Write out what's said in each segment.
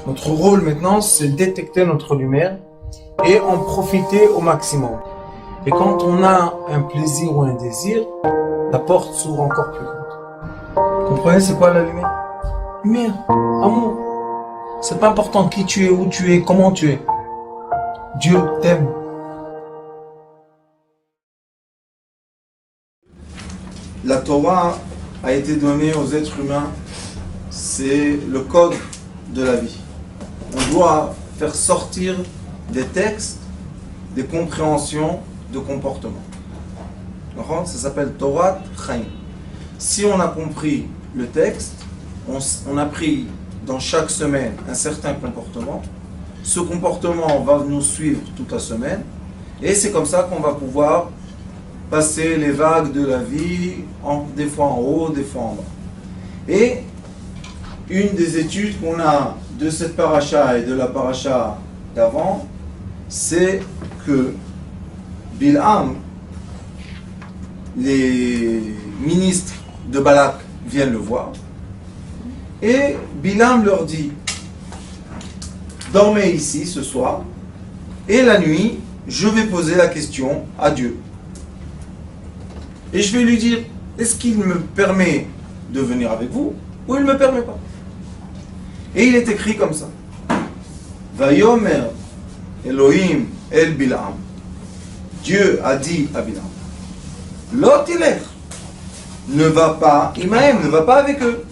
Notre rôle maintenant, c'est détecter notre lumière et en profiter au maximum. Et quand on a un plaisir ou un désir, la porte s'ouvre encore plus grande. Vous comprenez, c'est quoi la lumière? Lumière, amour. C'est pas important qui tu es, où tu es, comment tu es. Dieu t'aime. La Torah a été donnée aux êtres humains, c'est le code de la vie. On doit faire sortir des textes, des compréhensions de comportement. Ça s'appelle Torah Chaim. Si on a compris le texte, on a pris dans chaque semaine un certain comportement. Ce comportement va nous suivre toute la semaine. Et c'est comme ça qu'on va pouvoir passer les vagues de la vie, des fois en haut, des fois en bas. Et une des études qu'on a de cette paracha et de la paracha d'avant, c'est que Bilham, les ministres de Balak viennent le voir, et Bilham leur dit: dormez ici ce soir, et la nuit, je vais poser la question à Dieu. Et je vais lui dire, est-ce qu'il me permet de venir avec vous, ou il ne me permet pas? Et il est écrit comme ça. Vayomer Elohim el Bilham. Dieu a dit à Bilham, Lotilech, ne va pas, Imahem, ne va pas avec eux.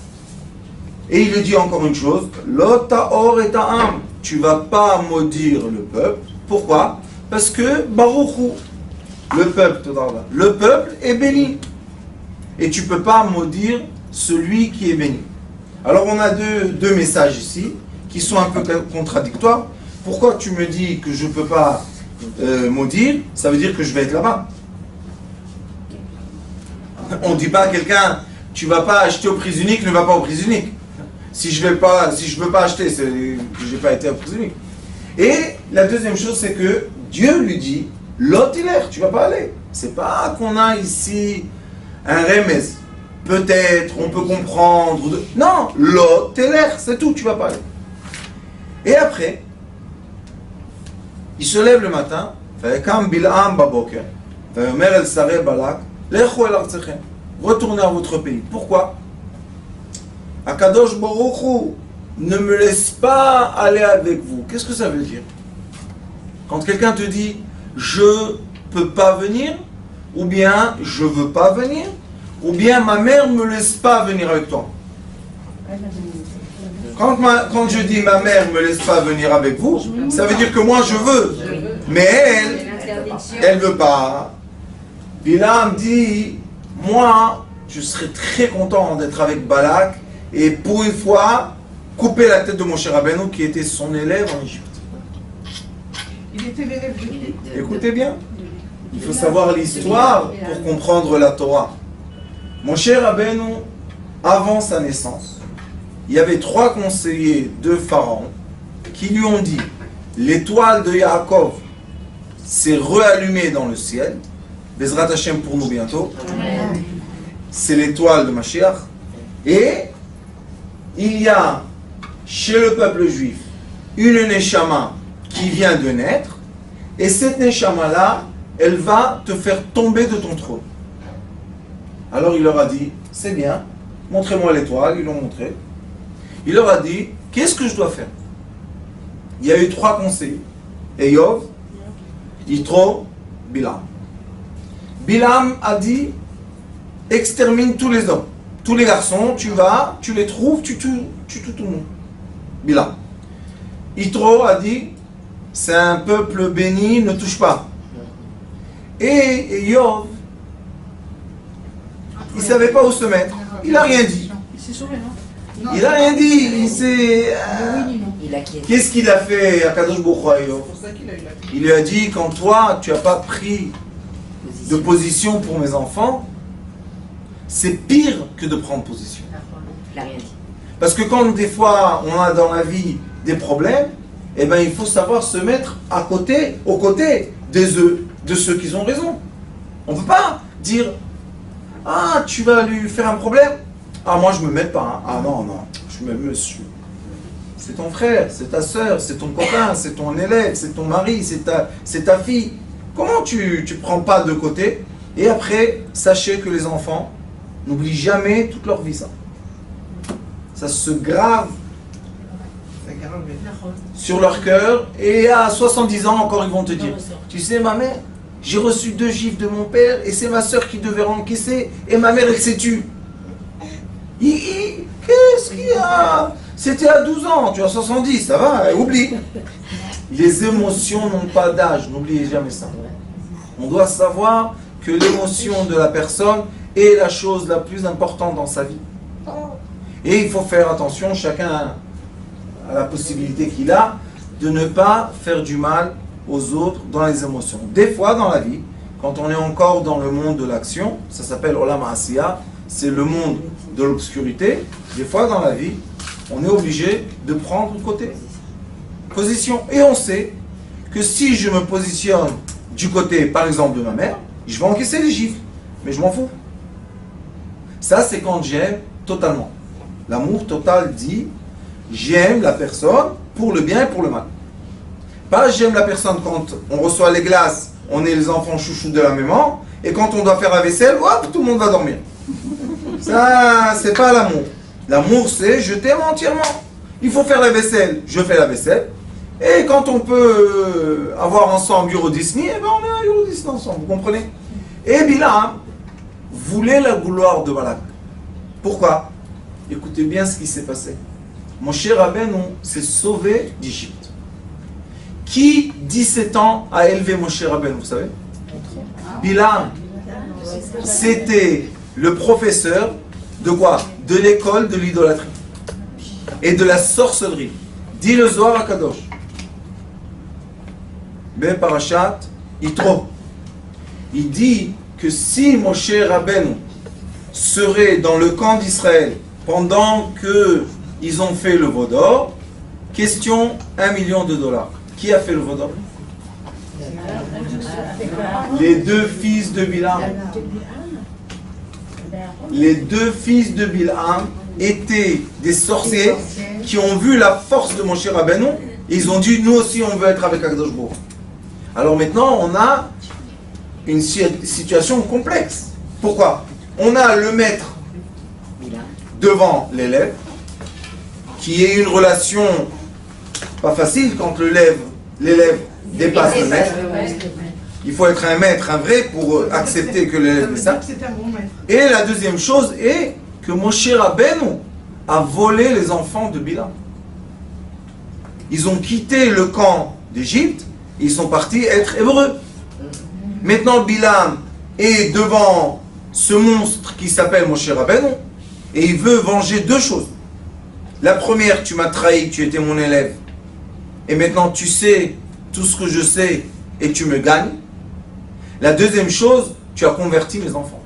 Et il lui dit encore une chose, Lotaor et Ta'am, tu ne vas pas maudire le peuple. Pourquoi? Parce que Baruchou, le peuple est béni. Et tu ne peux pas maudire celui qui est béni. Alors on a deux messages ici, qui sont un peu contradictoires. Pourquoi tu me dis que je ne peux pas maudire? Ça veut dire que je vais être là-bas. On ne dit pas à quelqu'un, tu ne vas pas acheter aux prises uniques, ne va pas aux prises uniques. Si je ne veux pas acheter, c'est que je n'ai pas été aux prises uniques. Et la deuxième chose, c'est que Dieu lui dit, Lotilech, tu ne vas pas aller. C'est pas qu'on a ici un remez. Peut-être, on peut comprendre. Non, Lotilech, c'est tout, tu ne vas pas aller. Et après, il se lève le matin, retournez à votre pays. Pourquoi? Akadosh Baruch Hu ne me laisse pas aller avec vous. Qu'est-ce que ça veut dire? Quand quelqu'un te dit je peux pas venir, ou bien je veux pas venir, ou bien ma mère me laisse pas venir avec toi. Quand je dis ma mère me laisse pas venir avec vous, ça veut dire que moi je veux, mais elle veut pas. Bilham dit, moi je serais très content d'être avec Balak et pour une fois couper la tête de Moshe Rabbeinu qui était son élève en Égypte. Il était l'élève de qui? Écoutez bien, il faut savoir l'histoire pour comprendre la Torah. Moshe Rabbeinu, avant sa naissance, il y avait 3 conseillers de Pharaon qui lui ont dit, l'étoile de Yaakov s'est réallumée dans le ciel, Bezrat Hashem pour nous bientôt, c'est l'étoile de Mashiach, et il y a chez le peuple juif une Neshama qui vient de naître, et cette Neshama-là, elle va te faire tomber de ton trône. Alors il leur a dit, c'est bien, montrez-moi l'étoile, ils l'ont montré. Il leur a dit, qu'est-ce que je dois faire? Il y a eu 3 conseillers, Eyov, Yitro, Bilham. Bilham a dit, extermine tous les hommes, tous les garçons, tu vas, tu les trouves, tu tues tout le monde. Bilham. Yitro a dit, c'est un peuple béni, ne touche pas. Et Eyov, il ne savait pas où se mettre, il n'a rien dit. Il s'est sauvé, non? Il n'a rien dit, il s'est... Qu'est-ce qu'il a fait à Kadosh Baruch Hu? Il lui a dit, quand toi, tu n'as pas pris de position pour mes enfants, c'est pire que de prendre position. Il n'a rien dit. Parce que quand des fois, on a dans la vie des problèmes, eh ben, il faut savoir se mettre aux côtés de ceux qui ont raison. On ne peut pas dire, ah, tu vas lui faire un problème. Ah, moi, je ne me mets pas. Hein. Ah, non, je me suis. c'est ton frère, c'est ta soeur, c'est ton copain, c'est ton élève, c'est ton mari, c'est ta fille. Comment tu ne prends pas de côté? Et après, sachez que les enfants n'oublient jamais toute leur vie ça. Ça se grave sur leur cœur, et à 70 ans encore ils vont te dire, tu sais ma mère, j'ai reçu 2 gifles de mon père et c'est ma soeur qui devait rencaisser et ma mère elle s'est tue. Qu'est-ce qu'il y a? C'était à 12 ans, tu as 70, ça va, oublie. Les émotions n'ont pas d'âge, n'oubliez jamais ça. On doit savoir que l'émotion de la personne est la chose la plus importante dans sa vie. Et il faut faire attention, chacun a la possibilité qu'il a de ne pas faire du mal aux autres dans les émotions. Des fois dans la vie, quand on est encore dans le monde de l'action, ça s'appelle Olam Asiya, c'est le monde de l'obscurité. Des fois dans la vie, on est obligé de prendre côté, position. Et on sait que si je me positionne du côté, par exemple, de ma mère, je vais encaisser les gifles, mais je m'en fous. Ça, c'est quand j'aime totalement. L'amour total dit, j'aime la personne pour le bien et pour le mal. Pas j'aime la personne quand on reçoit les glaces, on est les enfants chouchous de la maman, et quand on doit faire la vaisselle, hop, tout le monde va dormir. Ça, c'est pas l'amour. L'amour, c'est je t'aime entièrement. Il faut faire la vaisselle, je fais la vaisselle. Et quand on peut avoir ensemble Euro Disney, eh ben on est à Euro Disney ensemble, vous comprenez? Et Bilam voulait la gloire de Balak. Pourquoi? Écoutez bien ce qui s'est passé. Moshe Rabbeinu s'est sauvé d'Égypte. Qui, 17 ans, a élevé Moshe Rabbeinu, vous savez? Bilam. C'était le professeur de quoi? De l'école de l'idolâtrie et de la sorcellerie. Dit le Zohar HaKadosh. Ben Parashat Yitro. Il dit que si Moshe Rabbeinu serait dans le camp d'Israël pendant qu'ils ont fait le veau d'or, question $1 million. Qui a fait le veau d'or? Les 2 fils de Bilam. Les 2 fils de Bilam étaient des sorciers qui ont vu la force de Moshe Rabbeinu et ils ont dit nous aussi on veut être avec Akadosh Baruch Hu. Alors maintenant on a une situation complexe. Pourquoi? On a le maître devant l'élève qui est une relation pas facile quand l'élève dépasse le maître. Il faut être un maître, un vrai, pour accepter que l'élève est ça. Et la deuxième chose est que Moshe Rabbeinu a volé les enfants de Bilam. Ils ont quitté le camp d'Égypte et ils sont partis être hébreux. Maintenant Bilam est devant ce monstre qui s'appelle Moshe Rabbeinu et il veut venger 2 choses. La première, tu m'as trahi, tu étais mon élève. Et maintenant tu sais tout ce que je sais et tu me gagnes. La deuxième chose, tu as converti mes enfants.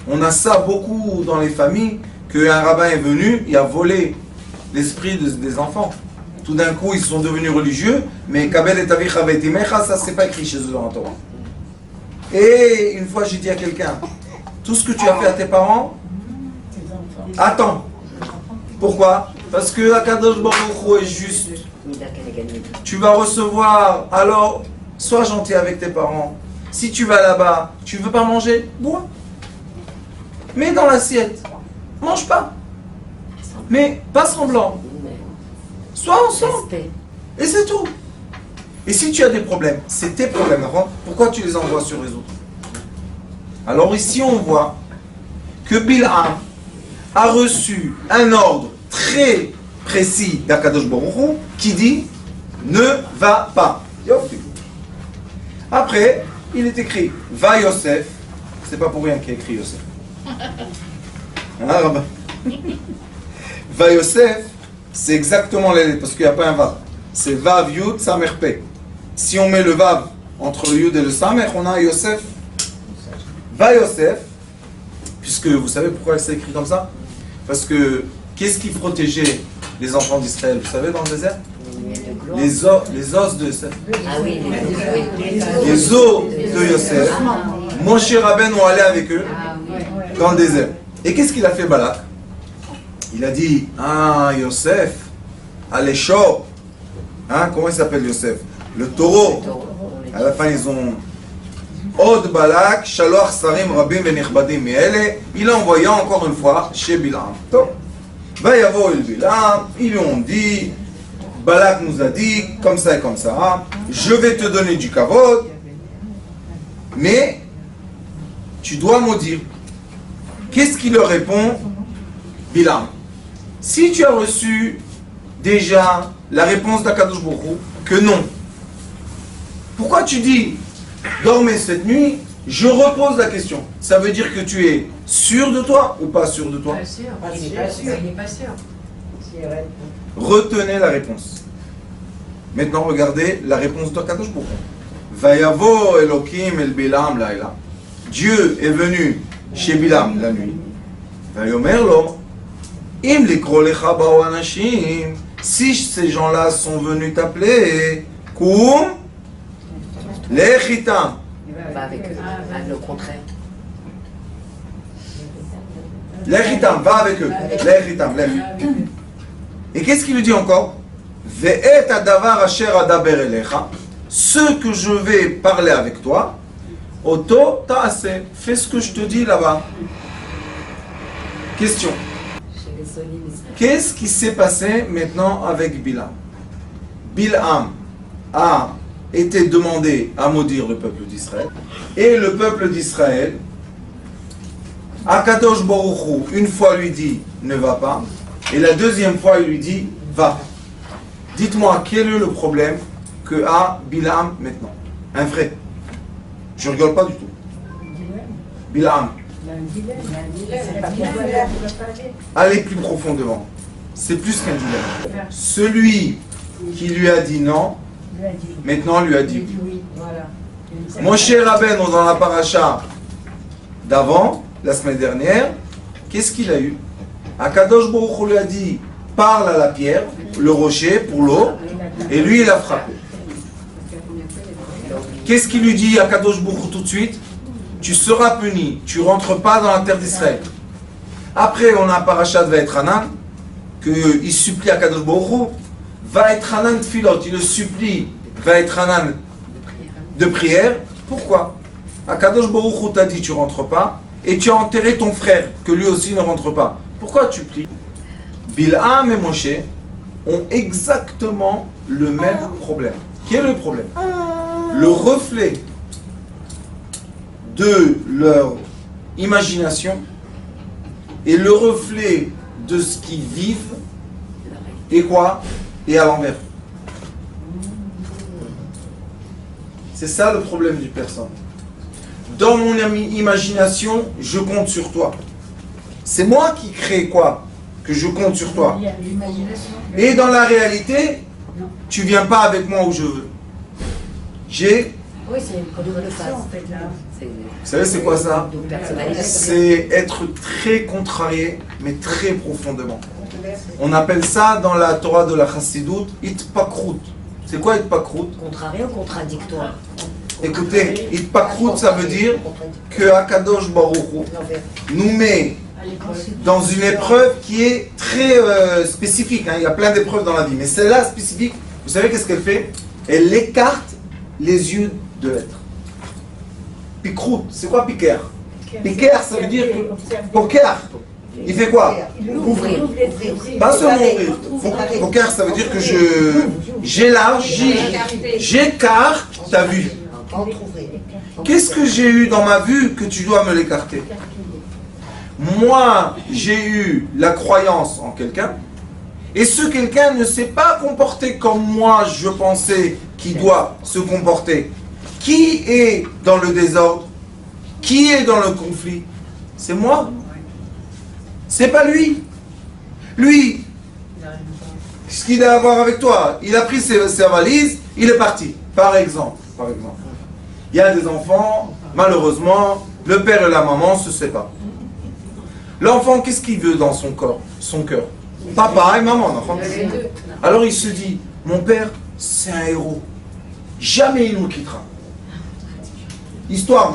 On a ça beaucoup dans les familles, qu'un rabbin est venu, il a volé l'esprit des enfants. Tout d'un coup, ils sont devenus religieux, mais Kabel et Avicha Veitimecha, ça c'est pas écrit chez eux dans la Torah. Et une fois, j'ai dit à quelqu'un, tout ce que tu as fait à tes parents, attends. Pourquoi? Parce que Akadosh Baruch Hu est juste. Tu vas recevoir, alors sois gentil avec tes parents. Si tu vas là-bas, tu veux pas manger, bois. Mets dans l'assiette. Mange pas. Mais pas semblant. Sois ensemble. Et c'est tout. Et si tu as des problèmes, c'est tes problèmes. Pourquoi tu les envoies sur les autres? Alors ici on voit que Bil'am a reçu un ordre très précis d'Akadosh Baruch Hu qui dit ne va pas. Après, il est écrit va Yosef. C'est pas pour rien qu'il est écrit Yosef. Ah, bah. Va Yosef, c'est exactement les lettres, parce qu'il n'y a pas un vav. C'est vav yud samer pe. Si on met le vav entre le yud et le samer, on a Yosef. Va Yosef, puisque vous savez pourquoi c'est écrit comme ça? Parce que qu'est-ce qui protégeait les enfants d'Israël? Vous savez, dans le désert? Les os de Yosef. Ah oui, Les os de Yosef. Moshe Rabbeinu allait avec eux dans le désert. Et qu'est-ce qu'il a fait Balak? Il a dit, ah, Yosef, allez chaud. Hein, comment il s'appelle Yosef? Le taureau. À la fin, ils ont Od Balak, Shaloach Sarim Rabim Venichbadim Miele. Il a envoyé encore une fois chez Bilam. Vayavo el Bilam, ils lui ont dit, Balak nous a dit, comme ça et comme ça, je vais te donner du kavod, mais tu dois maudire. Qu'est-ce qu'il leur répond, Bilam? Si tu as reçu déjà la réponse d'Akadosh Baruch Hu, que non, pourquoi tu dis, dormez cette nuit, je repose la question. Ça veut dire que tu es sûr de toi ou pas sûr de toi? Pas sûr. Il n'est pas sûr. Retenez la réponse. Maintenant, regardez la réponse d'Akadosh Baruch Hu. Vayavo Elokim el Bilam laila. Dieu est venu chez Bilam la nuit. Vayomer lo, im likro lecha bao anashim. Si ces gens-là sont venus t'appeler, koum, lechitam. Va avec eux. Le contraire. Lechitam, va avec eux. Lechitam, lech. Et qu'est-ce qu'il lui dit encore? Ve'et adavar asher adaber elecha. Ce que je vais parler avec toi, Oto ta'ase, fais ce que je te dis là-bas. Question. Qu'est-ce qui s'est passé maintenant avec Bilam? Bilam a été demandé à maudire le peuple d'Israël. Et le peuple d'Israël, Akadosh Baruch Hu, une fois lui dit ne va pas, et la deuxième fois il lui dit va. Dites-moi quel est le problème que a Bilam maintenant? Un vrai. Je ne rigole pas du tout. Bilam. Allez plus profondément. C'est plus qu'un dilemme. Celui qui lui a dit non, maintenant lui a dit oui. Moshe Rabbeinu dans la paracha d'avant, la semaine dernière, qu'est-ce qu'il a eu? Akadosh Baruch Hu lui a dit parle à la pierre, le rocher pour l'eau, et lui il a frappé. Qu'est-ce qu'il lui dit à Akadosh Baruch Hu tout de suite? Tu seras puni, tu ne rentres pas dans la terre d'Israël. Après, on a un parachat de Vaetranan, qu'il supplie à Akadosh Baruch Hu, Vaetranan tfilot, il le supplie, Vaetranan de prière. Pourquoi? Akadosh Baruch Hu t'a dit tu ne rentres pas, et tu as enterré ton frère, que lui aussi ne rentre pas. Pourquoi tu pries? Bilham et Moshe ont exactement le même problème. Quel est le problème? Le reflet de leur imagination et le reflet de ce qu'ils vivent et quoi? Et à l'envers. C'est ça le problème du personne. Dans mon imagination, je compte sur toi. C'est moi qui crée quoi? Que je compte sur toi. Et dans la réalité, tu viens pas avec moi où je veux. Oui, c'est une double phase. Vous savez c'est quoi ça? C'est être très contrarié, mais très profondément. On appelle ça dans la Torah de la Chassidut, Itpakrut. C'est quoi Itpakrut? Contrarié ou contradictoire? Écoutez, Itpakrut ça veut dire que Akadosh Baruch Hu nous met dans une épreuve qui est très spécifique. Il y a plein d'épreuves dans la vie, mais celle-là spécifique, vous savez qu'est-ce qu'elle fait? Elle écarte les yeux de l'être. Pikrout, c'est quoi piquer? Piquer, ça veut dire poker. Il fait quoi? Ouvrir. Pas seulement ouvrir. Poker, ça veut dire que j'élargis, j'écarte ta vue. Qu'est-ce que j'ai eu dans ma vue que tu dois me l'écarter? Moi, j'ai eu la croyance en quelqu'un, et ce quelqu'un ne s'est pas comporté comme moi je pensais qu'il doit se comporter. Qui est dans le désordre? Qui est dans le conflit? C'est moi. C'est pas lui. Lui, ce qu'il a à voir avec toi, il a pris ses valises, il est parti. Par exemple. Il y a des enfants, malheureusement, le père et la maman se séparent. L'enfant, qu'est-ce qu'il veut dans son corps, son cœur? Papa et maman, l'enfant. Alors il se dit, mon père, c'est un héros. Jamais il nous quittera. Histoire,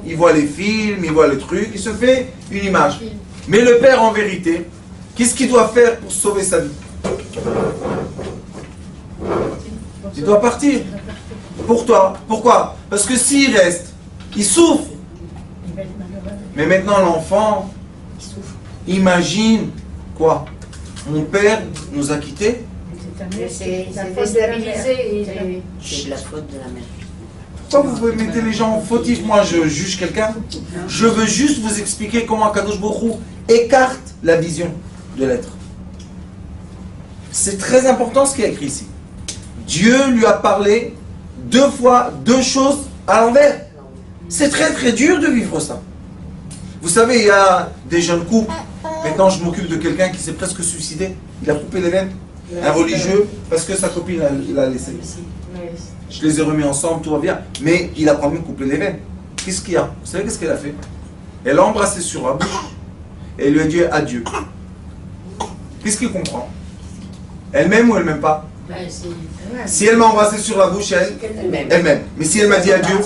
il voit les films, il voit les trucs, il se fait une image. Mais le père, en vérité, Qu'est-ce qu'il doit faire pour sauver sa vie? Il doit partir. Pour toi. Pourquoi? Parce que s'il reste, il souffre. Mais maintenant l'enfant, imagine quoi? Mon père nous a quittés. C'est déstabilisé. C'est de la faute de la mère. Pourquoi vous pouvez mettre les gens fautifs? Moi je juge quelqu'un. Je veux juste vous expliquer comment Akadosh Baruch Hu écarte la vision de l'être. C'est très important ce qui est écrit ici. Dieu lui a parlé 2 fois 2 choses à l'envers. C'est très très dur de vivre ça. Vous savez, il y a des jeunes couples. Maintenant, je m'occupe de quelqu'un qui s'est presque suicidé. Il a coupé les veines. Un religieux, parce que sa copine l'a laissé. Je les ai remis ensemble, tout va bien. Mais il a quand même coupé les veines. Qu'est-ce qu'il y a? Vous savez qu'est-ce qu'elle a fait? Elle l'a embrassé sur la bouche et elle lui a dit adieu. Qu'est-ce qu'il comprend? Elle m'aime ou elle m'aime pas? Si elle m'a embrassé sur la bouche, elle m'aime. Mais si elle m'a dit adieu,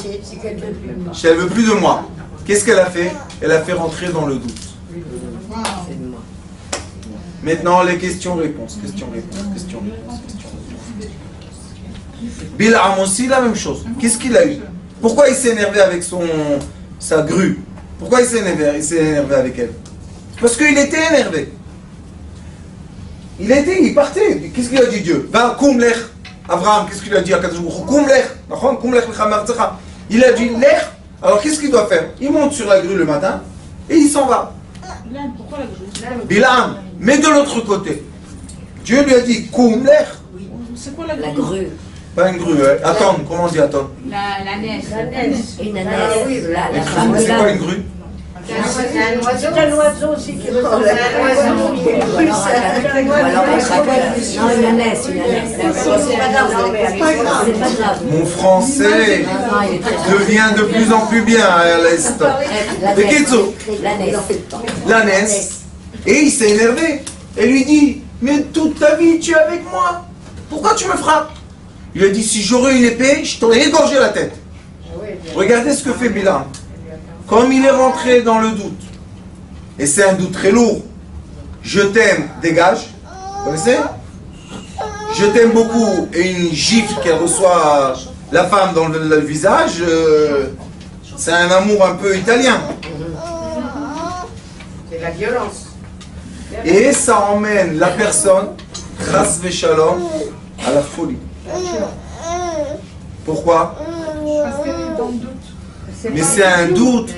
si elle veut plus de moi, qu'est-ce qu'elle a fait? Elle a fait rentrer dans le doute. Maintenant, les questions-réponses. Bilam aussi, la même chose. Qu'est-ce qu'il a eu? Pourquoi il s'est énervé avec sa grue? Pourquoi il s'est énervé avec elle? Parce qu'il était énervé. Il partait. Qu'est-ce qu'il a dit Dieu? Va, koum lech. Abraham, qu'est-ce qu'il a dit à Kadosh Baruch Hu? Koum lech. Il a dit lech. Alors qu'est-ce qu'il doit faire? Il monte sur la grue le matin et il s'en va. Pourquoi la grue? Bilam. Mais de l'autre côté, Dieu lui a dit koum lech. C'est quoi la grue? La grue. Pas une grue, attends, comment on dit attends? La neige. Une anaïs. La femme C'est quoi une grue? C'est un oiseau aussi qui ressemble à un oiseau. Ou alors on se rappelle. Non, une ânesse. C'est pas grave. Mon français devient de plus en plus bien à l'instant. De Ketzo, l'ânesse. Et il s'est énervé. Et lui dit, mais toute ta vie tu es avec moi. Pourquoi tu me frappes? Il a dit, si j'aurais une épée, je t'aurais égorgé la tête. Regardez ce que fait Bilam. Comme il est rentré dans le doute, et c'est un doute très lourd, je t'aime, dégage, vous connaissez? Je t'aime beaucoup, et une gifle qu'elle reçoit la femme dans le visage, c'est un amour un peu italien. C'est la violence. Et ça emmène la personne, chas v'shalom, à la folie. Pourquoi? Parce qu'elle est dans le doute. Mais c'est un doute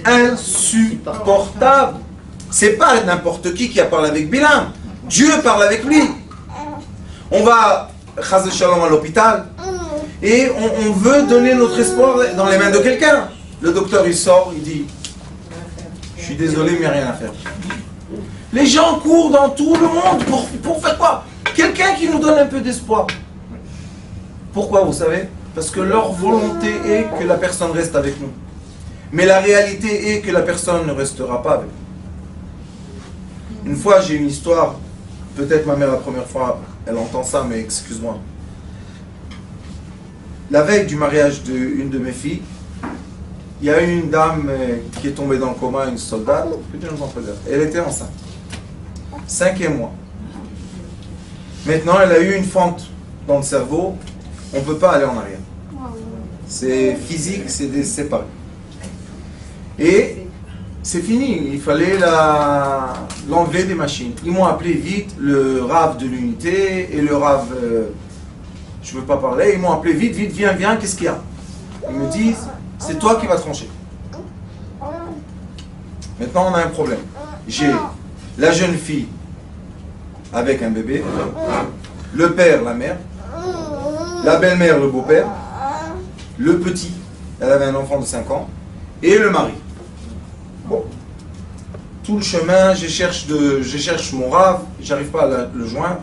insupportable. C'est pas n'importe qui a parlé avec Bilam. Dieu parle avec lui. On va, chas shalom, à l'hôpital et on veut donner notre espoir dans les mains de quelqu'un. Le docteur il sort, il dit je suis désolé mais il n'y a rien à faire. Les gens courent dans tout le monde pour faire quoi? Quelqu'un qui nous donne un peu d'espoir. Pourquoi vous savez? Parce que leur volonté est que la personne reste avec nous. Mais la réalité est que la personne ne restera pas avec nous. Une fois, j'ai une histoire, peut-être ma mère la première fois, elle entend ça, mais excuse-moi. La veille du mariage d'une de mes filles, il y a une dame qui est tombée dans le coma, une soldate, elle était enceinte. 5e mois. Maintenant, elle a eu une fente dans le cerveau, on ne peut pas aller en arrière. C'est physique, c'est séparé. Et c'est fini, il fallait l'enlever des machines. Ils m'ont appelé vite, le rave de l'unité et le rave, je ne veux pas parler, ils m'ont appelé vite, viens, qu'est-ce qu'il y a? Ils me disent, c'est toi qui vas trancher. Maintenant on a un problème. J'ai la jeune fille avec un bébé, le père, la mère, la belle-mère, le beau-père, le petit, elle avait un enfant de 5 ans, et le mari. Bon. Tout le chemin, je cherche mon rave, j'arrive pas à le joindre.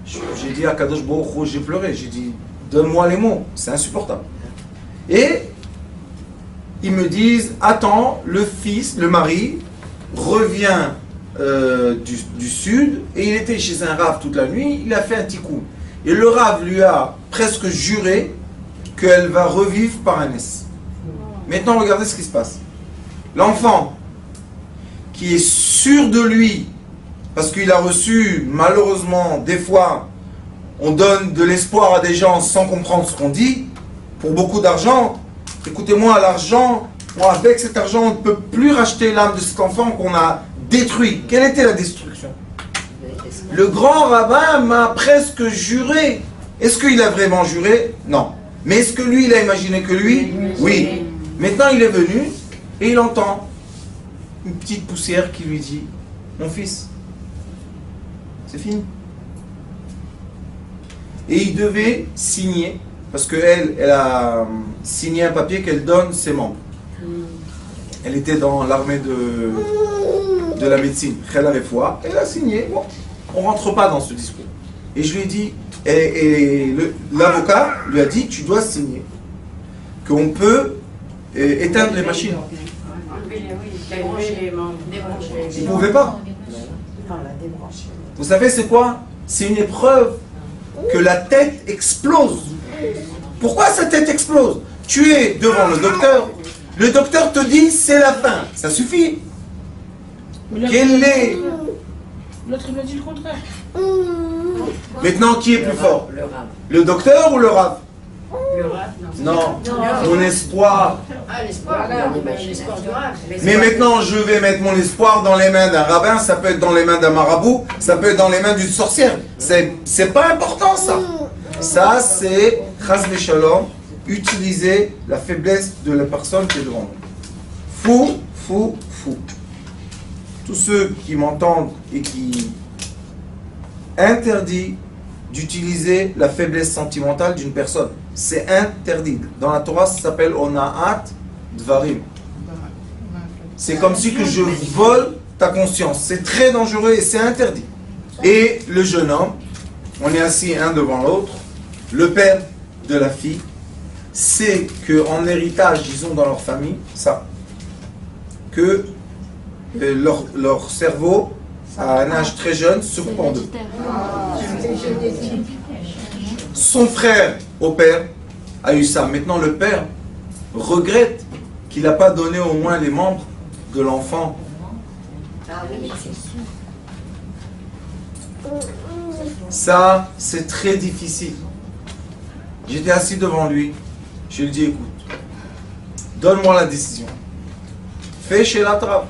J'ai dit à Kadosh Baruch Hu, j'ai pleuré, j'ai dit, donne-moi les mots, c'est insupportable. Et ils me disent, attends, le fils, le mari, revient du sud, et il était chez un rave toute la nuit, il a fait un tikkun. Et le rave lui a presque juré qu'elle va revivre par un S. Maintenant, regardez ce qui se passe. L'enfant qui est sûr de lui parce qu'il a reçu, malheureusement, des fois, on donne de l'espoir à des gens sans comprendre ce qu'on dit, pour beaucoup d'argent. Écoutez-moi, l'argent, moi, avec cet argent, on ne peut plus racheter l'âme de cet enfant qu'on a détruit. Quelle était la destruction? Le grand rabbin m'a presque juré. Est-ce qu'il a vraiment juré? Non. Mais est-ce que lui, il a imaginé que lui? Oui. Maintenant, il est venu et il entend une petite poussière qui lui dit, mon fils, c'est fini. Et il devait signer, parce qu'elle, elle a signé un papier qu'elle donne ses membres. Elle était dans l'armée de la médecine, elle avait foi, elle a signé. Bon, on ne rentre pas dans ce discours. Et je lui ai dit, l'avocat lui a dit, tu dois signer qu'on peut éteindre les machines. Vous ne pouvez pas. Vous savez c'est quoi? C'est une épreuve que la tête explose. Pourquoi sa tête explose? Tu es devant le docteur te dit c'est la fin, ça suffit. Quel est... L'autre il m'a dit le contraire. Maintenant qui est plus fort? Le docteur ou le rav? Non, mon espoir. Ah, l'espoir, l'espoir du rave. Mais maintenant, je vais mettre mon espoir dans les mains d'un rabbin, ça peut être dans les mains d'un marabout, ça peut être dans les mains d'une sorcière. C'est pas important, ça. Ça, c'est, chas v'shalom, utiliser la faiblesse de la personne qui est devant nous. Fou. Tous ceux qui m'entendent et qui interdit d'utiliser la faiblesse sentimentale d'une personne. C'est interdit. Dans la Torah, ça s'appelle Ona'at Dvarim. C'est comme si que je vole ta conscience. C'est très dangereux et c'est interdit. Et le jeune homme, on est assis un devant l'autre, le père de la fille sait qu'en héritage, ils ont dans leur famille ça, que leur cerveau, à un âge très jeune, se coupe en deux. Son frère, au père, a eu ça. Maintenant, le père regrette qu'il n'a pas donné au moins les membres de l'enfant. Ça, c'est très difficile. J'étais assis devant lui. Je lui ai dit, écoute, donne-moi la décision. Fais chez la trappe.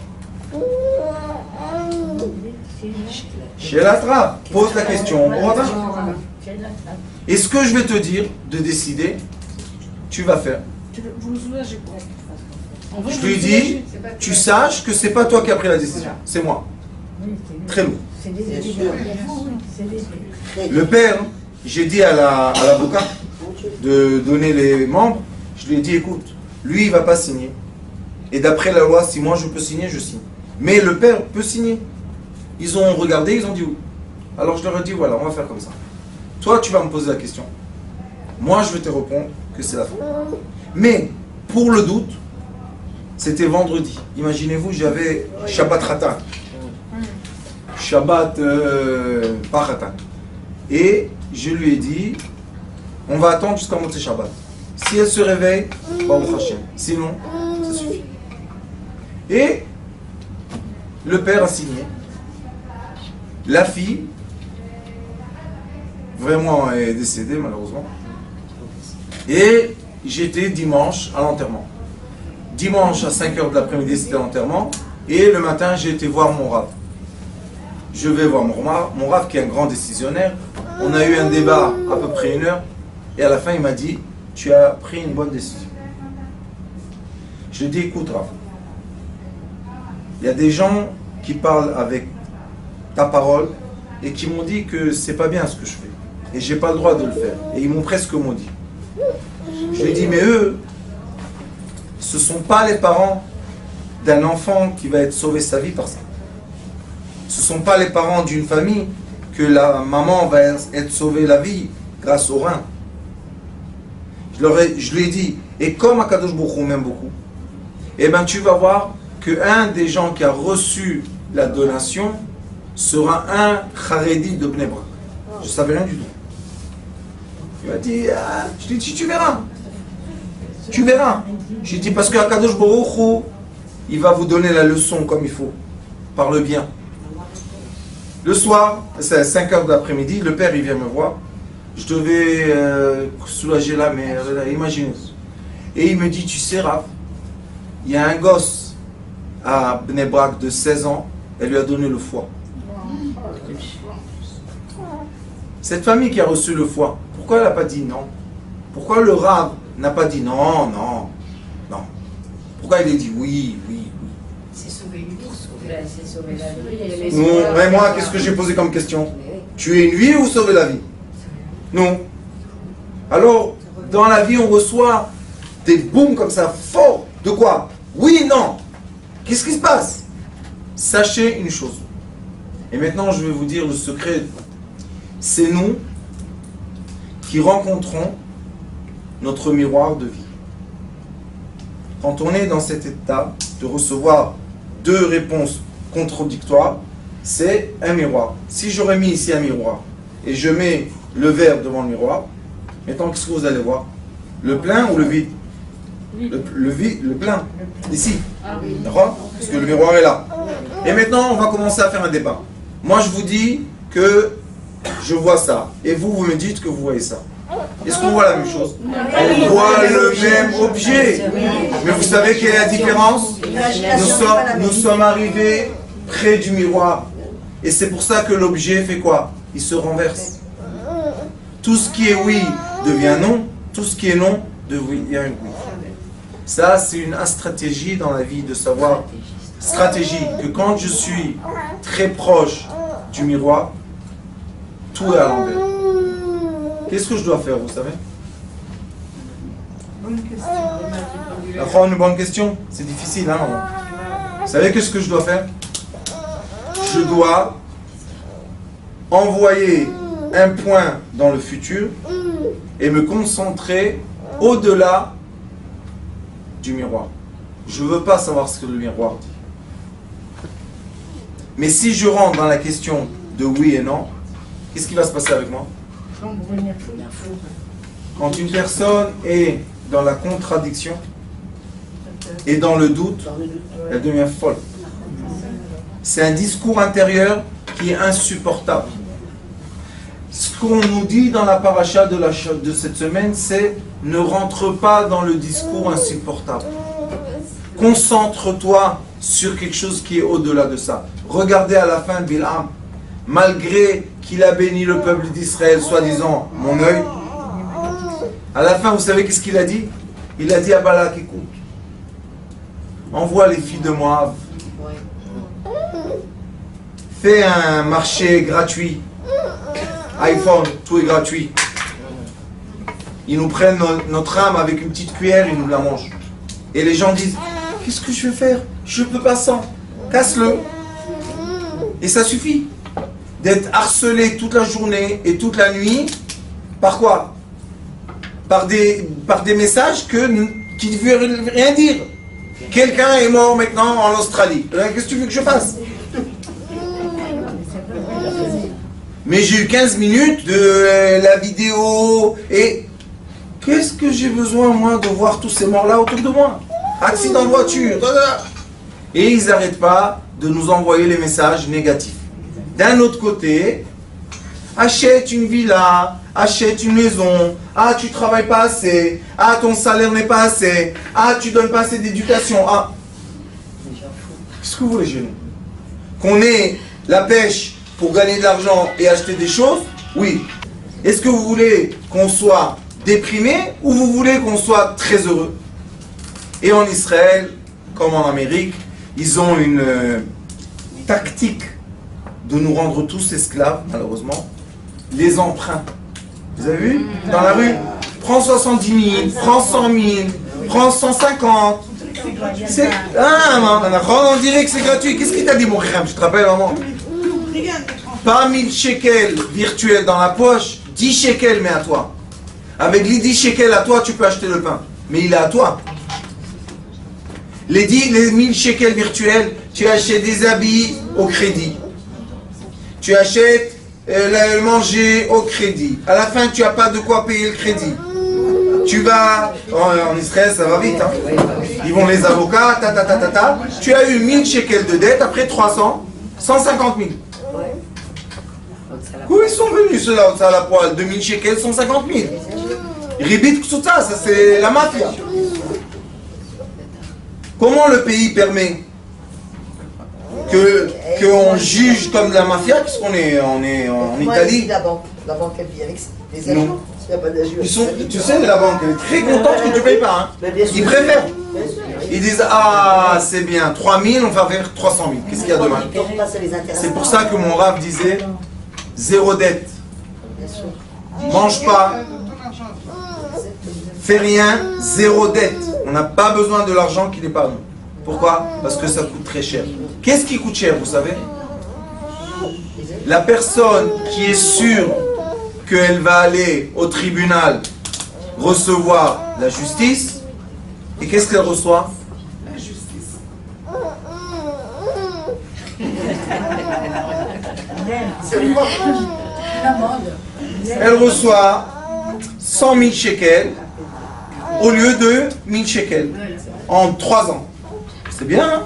Chez la trappe. Pose la question. Et ce que je vais te dire de décider, tu vas faire. Vous me soulagez quoi? En vrai, Je lui dis, tu saches que c'est pas toi qui as pris la décision, c'est moi. Très lourd. Le père, j'ai dit à l'avocat de donner les membres, je lui ai dit, écoute, lui il va pas signer. Et d'après la loi, si moi je peux signer, je signe. Mais le père peut signer. Ils ont regardé, ils ont dit oui. Alors je leur ai dit, voilà, on va faire comme ça. Toi, tu vas me poser la question. Moi, je vais te répondre que c'est la fin. Mais, pour le doute, c'était vendredi. Imaginez-vous, j'avais Shabbat Khatan. Shabbat pas Khatan. Et je lui ai dit, on va attendre jusqu'à Motzei Shabbat. Si elle se réveille, Baruch Hashem. Sinon, ça suffit. Et le père a signé. La fille, vraiment, est décédée malheureusement. Et j'étais dimanche à l'enterrement. Dimanche à 5h de l'après-midi, c'était l'enterrement. Et le matin, j'ai été voir mon rav. Je vais voir mon rav qui est un grand décisionnaire. On a eu un débat à peu près 1 heure. Et à la fin, il m'a dit, tu as pris une bonne décision. Je lui ai dit, écoute Rav, il y a des gens qui parlent avec ta parole et qui m'ont dit que c'est pas bien ce que je fais. Et j'ai pas le droit de le faire. Et ils m'ont presque maudit. Je lui ai dit, mais eux, ce ne sont pas les parents d'un enfant qui va être sauvé sa vie par ça. Ce ne sont pas les parents d'une famille que la maman va être sauvée la vie grâce au rein. Je lui ai dit, et comme Akadosh Baruch Hu m'aime beaucoup, eh ben tu vas voir qu'un des gens qui a reçu la donation sera un Haredi de Bnei Brak. Je ne savais rien du tout. Il m'a dit, je lui ai dit, tu verras. Tu verras. Je lui ai dit, parce que Akadosh Baruch Hu, il va vous donner la leçon comme il faut, par le bien. Le soir, c'est à 5 heures de l'après-midi, le père il vient me voir. Je devais soulager la mère, imaginez. Et il me dit, tu sais Raph, il y a un gosse à Bnei Brak de 16 ans, elle lui a donné le foie. Cette famille qui a reçu le foie, pourquoi elle n'a pas dit non? Pourquoi le Rav n'a pas dit non, non, non? Pourquoi il a dit oui, oui, oui? C'est sauver une vie, c'est sauver la vie. Non, mais moi, qu'est-ce que j'ai posé comme question? Tuer une vie ou sauver la vie? Non. Alors, dans la vie, on reçoit des booms comme ça, forts. De quoi? Oui, non. Qu'est-ce qui se passe? Sachez une chose. Et maintenant, je vais vous dire le secret. C'est nous qui rencontrons notre miroir de vie. Quand on est dans cet état de recevoir deux réponses contradictoires, c'est un miroir. Si j'aurais mis ici un miroir et je mets le verre devant le miroir, maintenant qu'est-ce que vous allez voir? Le plein ou le vide? Le plein, ici. D'accord? Parce que le miroir est là. Et maintenant on va commencer à faire un débat. Moi je vous dis que je vois ça. Et vous, vous me dites que vous voyez ça. Est-ce qu'on voit la même chose? On voit le même objet. Mais vous savez quelle est la différence? Nous sommes arrivés près du miroir. Et c'est pour ça que l'objet fait quoi? Il se renverse. Tout ce qui est oui devient non. Tout ce qui est non devient oui. Ça, c'est une stratégie dans la vie de savoir. Stratégie que quand je suis très proche du miroir, tout est à l'envers. Qu'est-ce que je dois faire, vous savez? Bonne question. Après, une bonne question. C'est difficile, hein? Vous savez qu'est-ce que je dois faire? Je dois envoyer un point dans le futur et me concentrer au-delà du miroir. Je ne veux pas savoir ce que le miroir dit. Mais si je rentre dans la question de oui et non, qu'est-ce qui va se passer avec moi? Quand une personne est dans la contradiction et dans le doute, elle devient folle. C'est un discours intérieur qui est insupportable. Ce qu'on nous dit dans la paracha de cette semaine, c'est ne rentre pas dans le discours insupportable. Concentre-toi sur quelque chose qui est au-delà de ça. Regardez à la fin de Bilham, malgré qu'il a béni le peuple d'Israël, soi-disant mon œil, à la fin, vous savez qu'est-ce qu'il a dit? Il a dit à Balak, écoute, envoie les filles de Moab, fais un marché gratuit, iPhone, tout est gratuit. Ils nous prennent notre âme avec une petite cuillère, ils nous la mangent. Et les gens disent, qu'est-ce que je vais faire? Je ne peux pas sans. Casse-le. Et ça suffit d'être harcelé toute la journée et toute la nuit. Par quoi? Par des messages qui ne veulent rien dire. Quelqu'un est mort maintenant en Australie. Qu'est-ce que tu veux que je fasse? Mais j'ai eu 15 minutes de la vidéo et qu'est-ce que j'ai besoin moi de voir tous ces morts-là autour de moi? Accident de voiture. Et ils n'arrêtent pas de nous envoyer les messages négatifs. D'un autre côté, achète une villa, achète une maison, ah tu travailles pas assez, ah ton salaire n'est pas assez, ah tu donnes pas assez d'éducation, ah. Qu'est-ce que vous voulez chez nous? Qu'on ait la pêche pour gagner de l'argent et acheter des choses? Oui. Est-ce que vous voulez qu'on soit déprimé ou vous voulez qu'on soit très heureux? Et en Israël, comme en Amérique, ils ont une tactique de nous rendre tous esclaves, malheureusement. Les emprunts. Vous avez vu? Dans la rue, prends 70 000, prends 100 000, prends 150. C'est... Ah, on dirait que c'est gratuit. Qu'est-ce qu'il t'a dit, mon frère? Je te rappelle, maman. Pas 1000 shekels virtuels dans la poche, 10 shekels, mais à toi. Avec les 10 shekels à toi, tu peux acheter le pain. Mais il est à toi. Les 1000 shekels virtuels, tu achètes des habits au crédit. Tu achètes le manger au crédit. À la fin, tu n'as pas de quoi payer le crédit. Tu vas... En Israël, ça va vite. Hein. Ils vont les avocats, ta. Tu as eu 1000 shekels de dette, après 300, 150 000. Où ils sont venus ceux-là, au la poêle? 2000 shekels, 150 000. Ribit Ksutsa, ça c'est la mafia. Comment le pays permet qu'on juge comme la mafia, puisqu'on est en Italie? La banque elle vit avec les agents. Non. Il n'y a pas d'agents. Tu sais, la banque elle est très contente que tu ne payes pas. Hein. Ils préfèrent. Ils disent, ah c'est bien, 3000, on va faire 300 000. Qu'est-ce qu'il y a de mal? C'est pour ça que mon rave disait, zéro dette. Mange pas. Fais rien, zéro dette. On n'a pas besoin de l'argent qui n'est pas nous. Pourquoi? Parce que ça coûte très cher. Qu'est-ce qui coûte cher, vous savez? La personne qui est sûre qu'elle va aller au tribunal recevoir la justice, et qu'est-ce qu'elle reçoit? La justice. Elle reçoit 100 000 shekels au lieu de 1000 shekels en 3 ans. C'est bien, hein?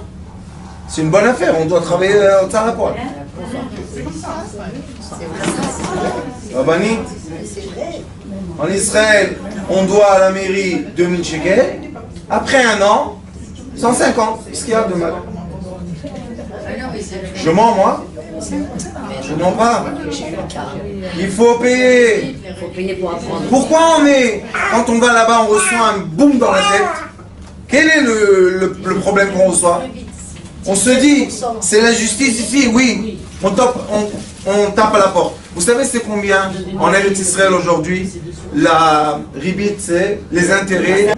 C'est une bonne affaire, on doit travailler au Tsar à poil. Rabbani, en Israël, on doit à la mairie 2000 shekels. Après un an, 150. Qu'est-ce qu'il y a de mal? Je mens, moi? Je ne mens pas. Il faut payer. Pourquoi quand on va là-bas, on reçoit un boum dans la tête? Quel est le problème qu'on reçoit? On se dit, c'est la justice ici, oui. On tape à la porte. Vous savez c'est combien en Eretz Israël aujourd'hui? La ribit, c'est les intérêts.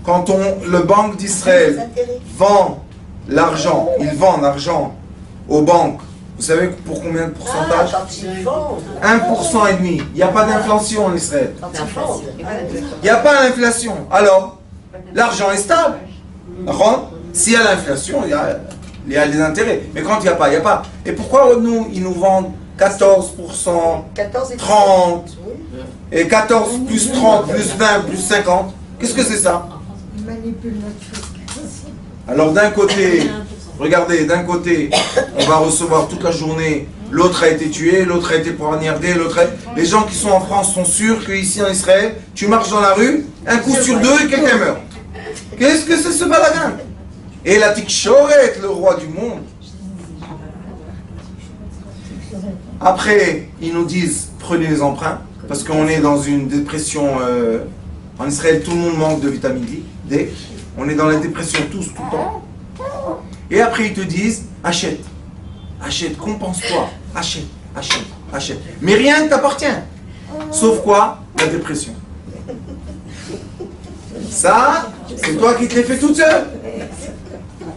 Quand le Banque d'Israël vend l'argent, il vend l'argent aux banques, vous savez pour combien de pourcentage? 1% et demi. Il n'y a pas d'inflation en Israël. Il n'y a pas d'inflation. Alors, l'argent est stable. S'il y a l'inflation, il y a les intérêts. Mais quand il n'y a pas, il n'y a pas. Et pourquoi ils nous vendent 14%, 30%, et 14 plus 30, plus 20, plus 50? Qu'est-ce que c'est ça? Alors d'un côté, regardez, d'un côté, on va recevoir toute la journée, l'autre a été tué, l'autre a été poignardé, Les gens qui sont en France sont sûrs qu'ici en Israël, tu marches dans la rue, un coup sur deux et quelqu'un meurt. Qu'est-ce que c'est ce balagan? Et la Tikchoret, le roi du monde. Après, ils nous disent, prenez les emprunts, parce qu'on est dans une dépression, en Israël, tout le monde manque de vitamine D. On est dans la dépression tous, tout le temps. Et après, ils te disent, achète, compense-toi, achète. Mais rien ne t'appartient. Sauf quoi? La dépression. Ça, c'est toi qui te l'es fait toute seule.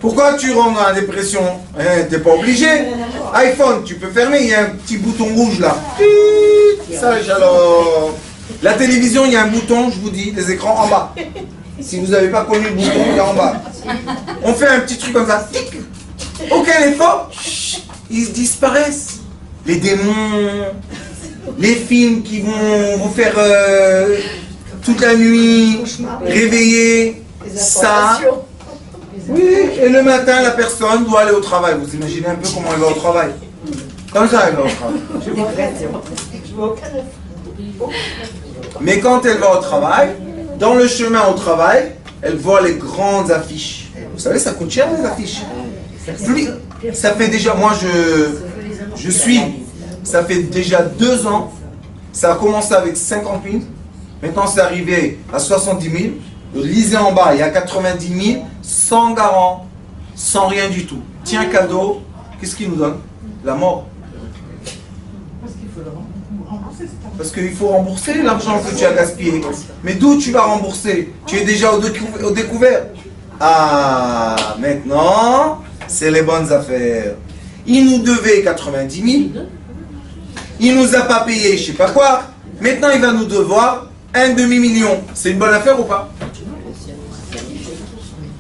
Pourquoi tu rentres dans la dépression? T'es pas obligé. iPhone, tu peux fermer, il y a un petit bouton rouge là. Ça, alors. La télévision, il y a un bouton, je vous dis, des écrans en bas. Si vous n'avez pas connu le bouton, il est en bas. On fait un petit truc comme ça. Aucun effort, ils disparaissent. Les démons, les films qui vont vous faire toute la nuit, réveiller, ça. Oui, et le matin, la personne doit aller au travail. Vous imaginez un peu comment elle va au travail? Comme ça, elle va au travail. Mais quand elle va au travail, dans le chemin au travail, elle voit les grandes affiches. Vous savez, ça coûte cher les affiches. Ça fait déjà, moi je suis, ça fait déjà 2 ans, ça a commencé avec 50 000, maintenant c'est arrivé à 70 000. Lisez en bas, il y a 90 000, sans garant, sans rien du tout. Tiens, cadeau, qu'est-ce qu'il nous donne? La mort. Parce qu'il faut rembourser l'argent que tu as gaspillé. Mais d'où tu vas rembourser? Tu es déjà au découvert. Ah, maintenant, c'est les bonnes affaires. Il nous devait 90 000. Il nous a pas payé, je sais pas quoi. Maintenant, il va nous devoir un demi-million. C'est une bonne affaire ou pas?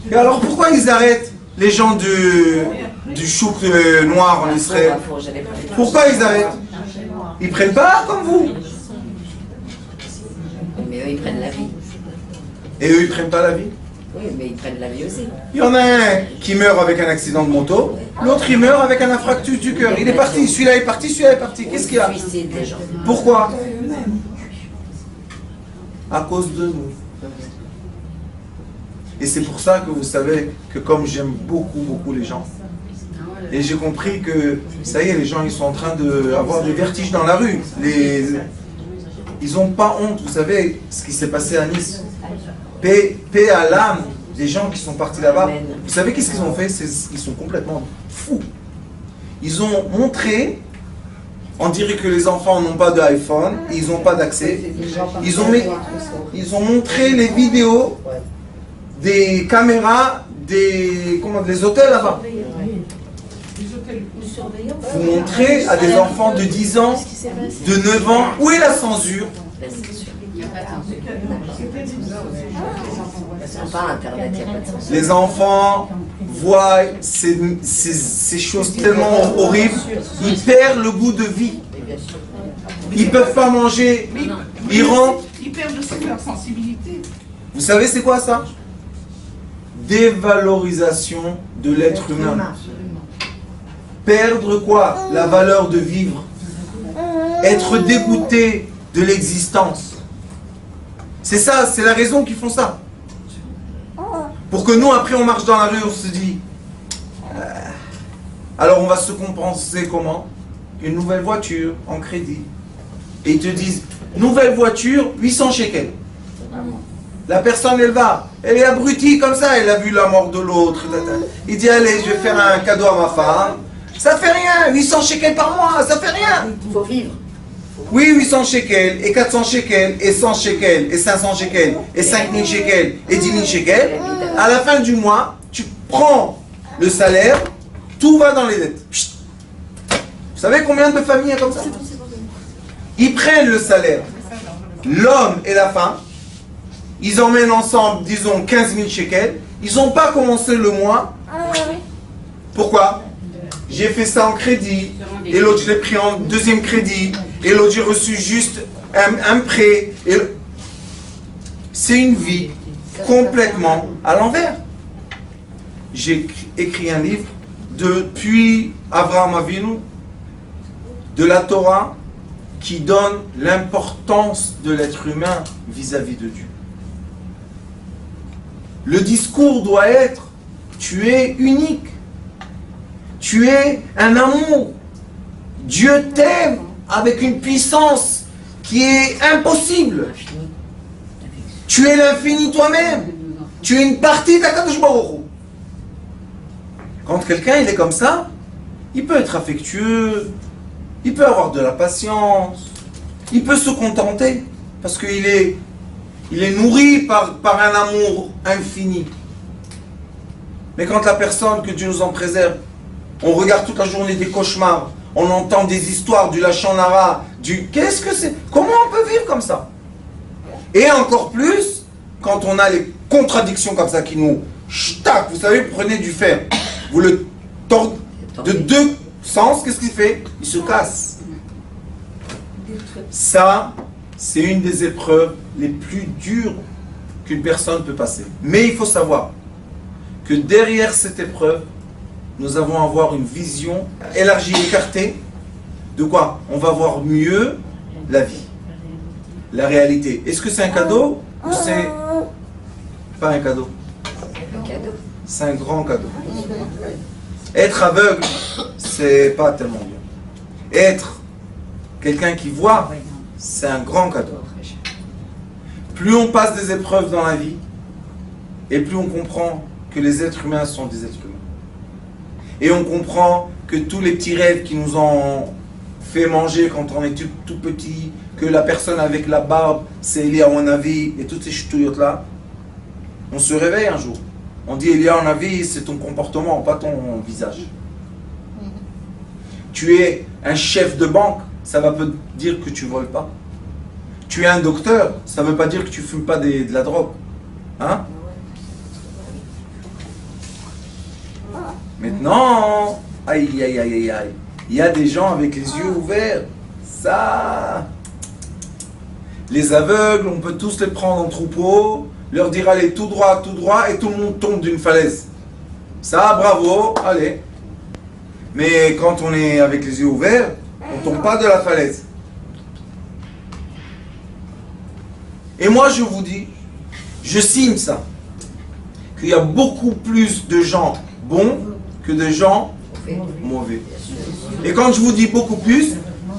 Et alors, pourquoi ils arrêtent les gens du chouk noir en Israël? Pourquoi ils arrêtent? Ils prennent pas comme vous. Mais eux, ils prennent la vie. Et eux, ils prennent pas la vie. Oui, mais ils prennent la vie aussi. Il y en a un qui meurt avec un accident de moto, l'autre il meurt avec un infarctus du cœur. Il est parti, celui-là est parti, celui-là est parti. Qu'est-ce qu'il y a? Suicide des gens. Pourquoi? À cause de nous. Et c'est pour ça que vous savez que comme j'aime beaucoup les gens, et j'ai compris que, ça y est, les gens ils sont en train d'avoir des vertiges dans la rue. Ils n'ont pas honte, vous savez, ce qui s'est passé à Nice. Paix à l'âme des gens qui sont partis là-bas. Vous savez qu'est-ce qu'ils ont fait? Ils sont complètement fous. Ils ont montré, on dirait que les enfants n'ont pas d'iPhone, ils n'ont pas d'accès. Ils ont montré les vidéos des caméras des hôtels là-bas. Vous montrez à des enfants de 10 ans, de 9 ans, où est la censure? Les enfants voient ces choses tellement horribles, ils perdent le goût de vie. Ils ne peuvent pas manger, ils rentrent. Ils perdent aussi leur sensibilité. Vous savez c'est quoi ça? Dévalorisation de l'être humain. Perdre quoi? La valeur de vivre. Être dégoûté de l'existence. C'est ça, c'est la raison qu'ils font ça. Pour que nous, après, on marche dans la rue, on se dit... alors on va se compenser comment? Une nouvelle voiture en crédit. Et ils te disent, nouvelle voiture, 800 shekels. La personne, elle est abrutie comme ça, elle a vu la mort de l'autre. Il dit, allez, je vais faire un cadeau à ma femme. Ça fait rien, 800 shekels par mois, ça fait rien. Il faut vivre. Oui, 800 shekels, et 400 shekels, et 100 shekels, et 500 shekels, et 5000 shekels, et 10 000 shekels. À la fin du mois, tu prends le salaire, tout va dans les dettes. Vous savez combien de familles il y a comme ça? Ils prennent le salaire, l'homme et la femme, ils emmènent ensemble, disons, 15 000 shekels, ils n'ont pas commencé le mois. Pourquoi? J'ai fait ça en crédit, et l'autre je l'ai pris en deuxième crédit, et l'autre j'ai reçu juste un prêt. C'est une vie complètement à l'envers. J'ai écrit un livre depuis Avraham Avinu, de la Torah, qui donne l'importance de l'être humain vis-à-vis de Dieu. Le discours doit être, tu es unique. Tu es un amour. Dieu t'aime avec une puissance qui est impossible. Tu es l'infini toi-même. Tu es une partie d'Akadosh Baruch Hu. Quand quelqu'un il est comme ça, il peut être affectueux, il peut avoir de la patience, il peut se contenter parce qu'il est nourri par un amour infini. Mais quand la personne, que Dieu nous en préserve, on regarde toute la journée des cauchemars, on entend des histoires du Lachon Hara, qu'est-ce que c'est? Comment on peut vivre comme ça? Et encore plus, quand on a les contradictions comme ça qui nous... Ch'tac, vous savez, prenez du fer, vous le tordez de deux sens, qu'est-ce qu'il fait? Il se casse. Ça, c'est une des épreuves les plus dures qu'une personne peut passer. Mais il faut savoir que derrière cette épreuve, nous allons avoir une vision élargie, écartée. De quoi? On va voir mieux la vie, la réalité. Est-ce que c'est un cadeau ou c'est pas un cadeau? C'est un grand cadeau. Être aveugle, c'est pas tellement bien. Être quelqu'un qui voit, c'est un grand cadeau. Plus on passe des épreuves dans la vie, et plus on comprend que les êtres humains sont des êtres humains. Et on comprend que tous les petits rêves qui nous ont fait manger quand on est tout petit, que la personne avec la barbe, c'est Elia Onavi, et toutes ces ch'touillottes-là, on se réveille un jour. On dit Elia Onavi, c'est ton comportement, pas ton visage. Tu es un chef de banque, ça ne veut pas dire que tu voles pas. Tu es un docteur, ça ne veut pas dire que tu fumes pas de la drogue. Hein? Maintenant, aïe aïe aïe aïe aïe, il y a des gens avec les yeux ouverts. Ça, les aveugles, on peut tous les prendre en troupeau, leur dire allez tout droit, et tout le monde tombe d'une falaise. Ça, bravo, allez. Mais quand on est avec les yeux ouverts, on ne tombe pas de la falaise. Et moi, je vous dis, je signe ça, qu'il y a beaucoup plus de gens bons que de gens mauvais. Et quand je vous dis beaucoup plus,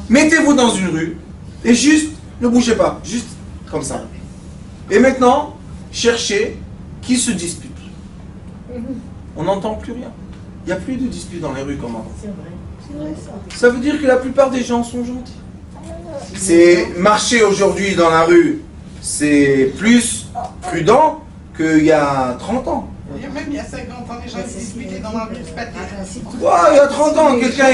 mettez-vous dans une rue et juste, ne bougez pas, juste comme ça. Et maintenant, cherchez qui se dispute. On n'entend plus rien. Il n'y a plus de disputes dans les rues comme avant. Ça veut dire que la plupart des gens sont gentils. C'est marcher aujourd'hui dans la rue, c'est plus prudent qu'il y a 30 ans. Même il y a 50 ans, les gens se disputaient dans la rue, c'est pas terrible. Ouais, il y a 30 ans, quelqu'un,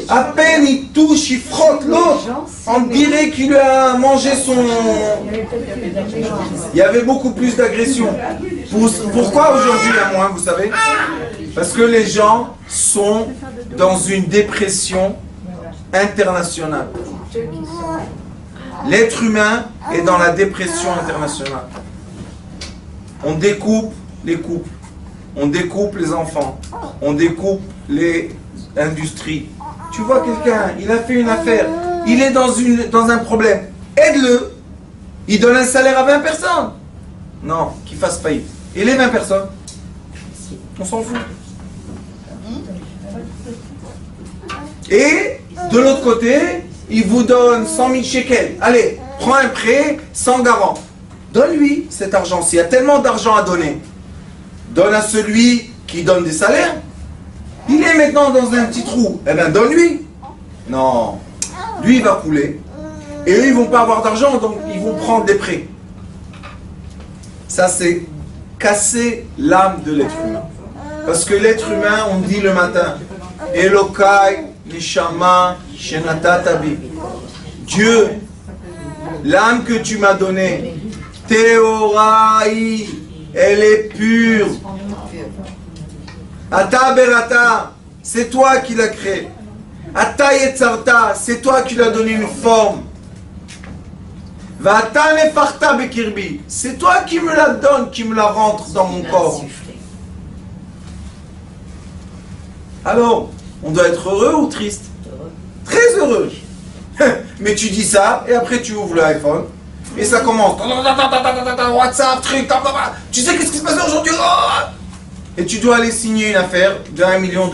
à peine il touche, il frotte l'autre. On dirait qu'il lui a mangé son... Il y avait beaucoup plus d'agression. Pourquoi aujourd'hui il y a moins, vous savez? Parce que les gens sont dans une dépression internationale. L'être humain est dans la dépression internationale. On découpe les couples, on découpe les enfants, on découpe les industries. Tu vois quelqu'un, il a fait une affaire, il est dans un problème, aide-le. Il donne un salaire à 20 personnes. Non, qu'il fasse faillite. Et les 20 personnes, on s'en fout. Et de l'autre côté, il vous donne 100 000 shekels. Allez, prends un prêt sans garant. Donne-lui cet argent. S'il y a tellement d'argent à donner, donne à celui qui donne des salaires. Il est maintenant dans un petit trou. Eh bien, donne-lui. Non. Lui, il va couler. Et eux, ils ne vont pas avoir d'argent, donc ils vont prendre des prêts. Ça, c'est casser l'âme de l'être humain. Parce que l'être humain, on dit le matin, Elokai, Nishama, Shenata Tabi. Dieu, l'âme que tu m'as donnée, Théoraï, elle est pure. Ata Berata, c'est toi qui l'as créée. Ata Yetzarta, c'est toi qui lui as donné une forme. Vata Nefarta Bekirbi, c'est toi qui me la donne, qui me la rentre dans mon corps. Alors, on doit être heureux ou triste? Très heureux. Mais tu dis ça, et après tu ouvres l'iPhone, et ça commence. WhatsApp, truc, tu sais qu'est-ce qui se passe aujourd'hui? Et tu dois aller signer une affaire de $1 million.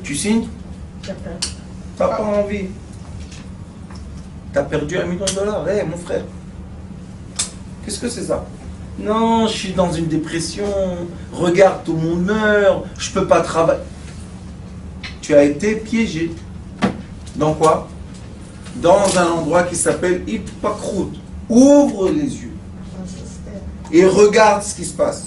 Tu signes? T'as pas envie. T'as perdu $1 million. Hé, mon frère. Qu'est-ce que c'est ça? Non, je suis dans une dépression. Regarde, tout le monde meurt. Je peux pas travailler. Tu as été piégé. Dans quoi? Dans un endroit qui s'appelle Itpakrut. Ouvre les yeux. Et regarde ce qui se passe.